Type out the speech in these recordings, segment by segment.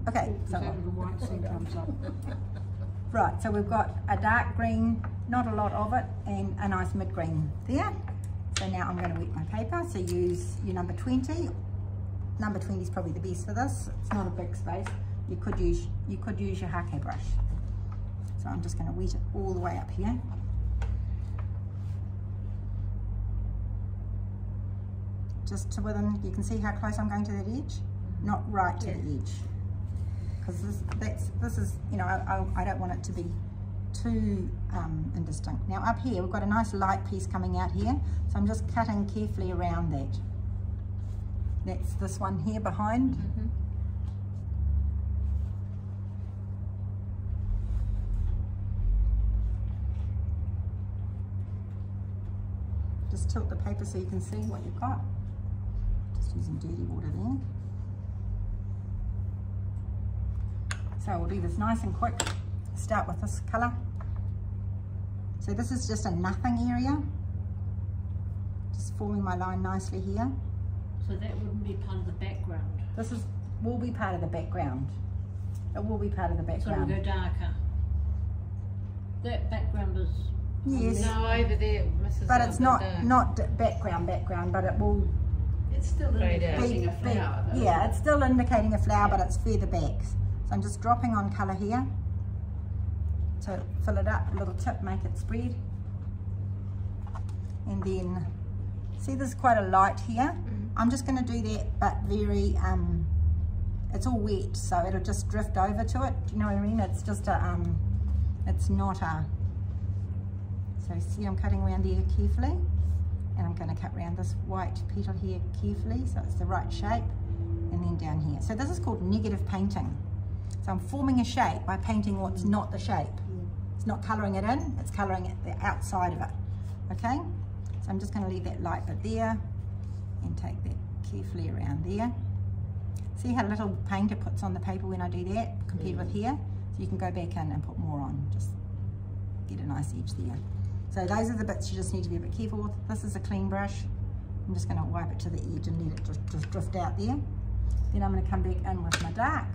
Okay, so the white thing comes up. right, so we've got a dark green, not a lot of it, and a nice mid-green there. So now I'm going to wet my paper, so use your number 20. Number 20 is probably the best for this. It's not a big space. You could use your hake brush. So I'm just going to wet it all the way up here. Just to within, you can see how close I'm going to that edge? Not right to the edge. Because this is, you know, I don't want it to be too indistinct. Now up here, we've got a nice light piece coming out here. So I'm just cutting carefully around that. That's this one here behind. Just tilt the paper so you can see what you've got. Just using dirty water there. So we'll do this nice and quick. Start with this colour. So this is just a nothing area. Just forming my line nicely here. So that wouldn't be part of the background? This will be part of the background. It will be part of the background. So we'll go darker. That background is... Yes. No, over there, Mrs. But it's not background, but it will... It's still indicating a flower, though. Yeah, it's still indicating a flower, but it's further back. So I'm just dropping on colour here to fill it up, a little tip, make it spread. And then, see there's quite a light here. I'm just going to do that, but very, it's all wet, so it'll just drift over to it. Do you know what I mean? It's just a, it's not a, so see I'm cutting around there carefully. And I'm going to cut around this white petal here carefully, so it's the right shape, and then down here. So this is called negative painting. So I'm forming a shape by painting what's not the shape. It's not colouring it in, it's colouring it the outside of it. Okay? So I'm just going to leave that light bit there, and take that carefully around there. See how little paint it puts on the paper when I do that, compared with here? So you can go back in and put more on, just get a nice edge there. So those are the bits you just need to be a bit careful with. This is a clean brush. I'm just going to wipe it to the edge and let it just drift out there. Then I'm going to come back in with my dark.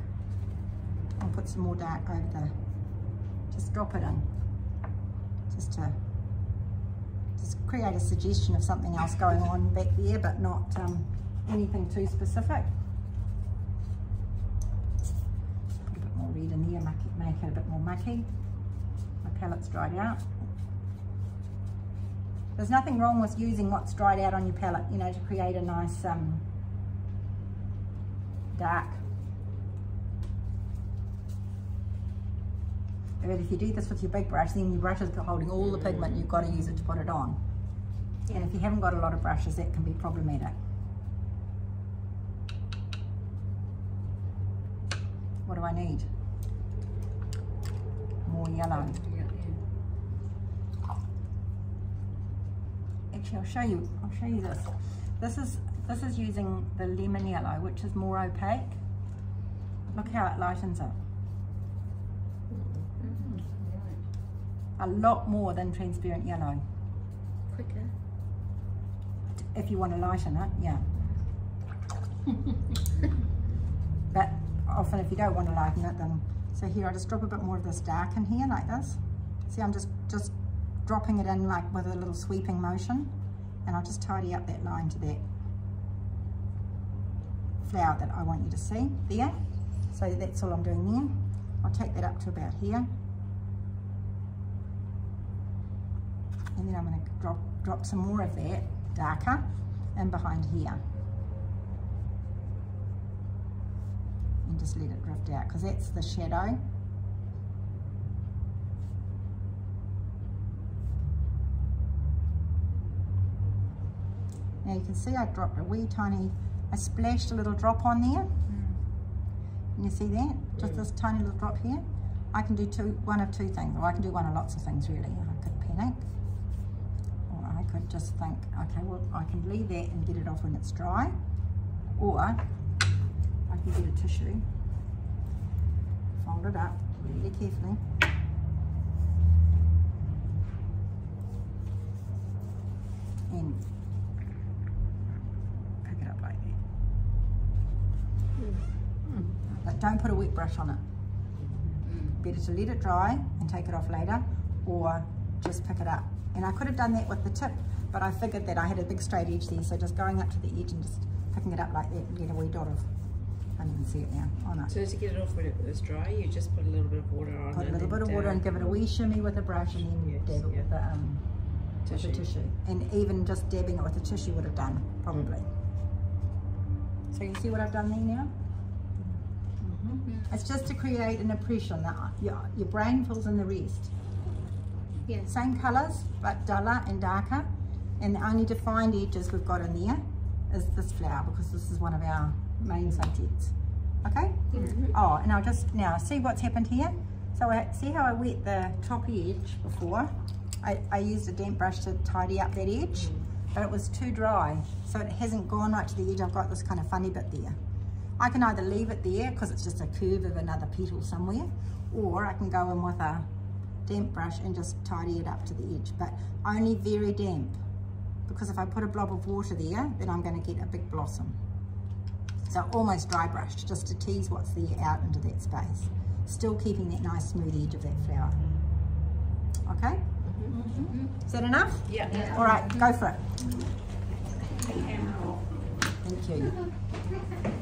I'll put some more dark over the, just drop it in. Just to create a suggestion of something else going on back there, but not anything too specific. Put a bit more red in there, make it a bit more mucky. My palette's dried out. There's nothing wrong with using what's dried out on your palette, you know, to create a nice dark. But if you do this with your big brush, then your brush is holding all the pigment, you've got to use it to put it on. And if you haven't got a lot of brushes, that can be problematic. What do I need? More yellow. Actually, I'll show you this. This is using the lemon yellow, which is more opaque. Look how it lightens up. A lot more than transparent yellow. Quicker. If you want to lighten it, yeah. But often if you don't want to lighten it, then, so here I just drop a bit more of this dark in here like this. See, I'm just dropping it in like with a little sweeping motion, and I'll just tidy up that line to that flower that I want you to see there. So that's all I'm doing there. I'll take that up to about here. And then I'm going to drop some more of that darker in behind here. And just let it drift out, because that's the shadow. Now you can see I dropped a wee tiny, I splashed a little drop on there. And you see that? Just this tiny little drop here. I can do one of two things, or I can do one of lots of things really. I could panic, or I could just think, okay, well I can leave that and get it off when it's dry, or I can get a tissue, fold it up really carefully, and pick it up like that. But don't put a wet brush on it. Better to let it dry and take it off later, or just pick it up. And I could have done that with the tip, but I figured that I had a big straight edge there, so just going up to the edge and just picking it up like that and get a wee dot of, I can't even see it now, on it. So to get it off when it was dry, you just put a little bit of water on it. Put a little bit of water and give it a wee shimmy with a brush, and then dab it with the tissue. And even just dabbing it with the tissue would have done, probably. So you see what I've done there now? It's just to create an impression that your brain fills in the rest. Yeah. Same colours, but duller and darker. And the only defined edges we've got in there is this flower, because this is one of our main subjects. Okay? Oh, and I'll just now see what's happened here. So see how I wet the top edge before? I used a damp brush to tidy up that edge, but it was too dry, so it hasn't gone right to the edge. I've got this kind of funny bit there. I can either leave it there because it's just a curve of another petal somewhere, or I can go in with a damp brush and just tidy it up to the edge, but only very damp, because if I put a blob of water there, then I'm going to get a big blossom. So almost dry brushed, just to tease what's there out into that space, still keeping that nice smooth edge of that flower. Okay? Is that enough? Yeah. All right, go for it. Thank you.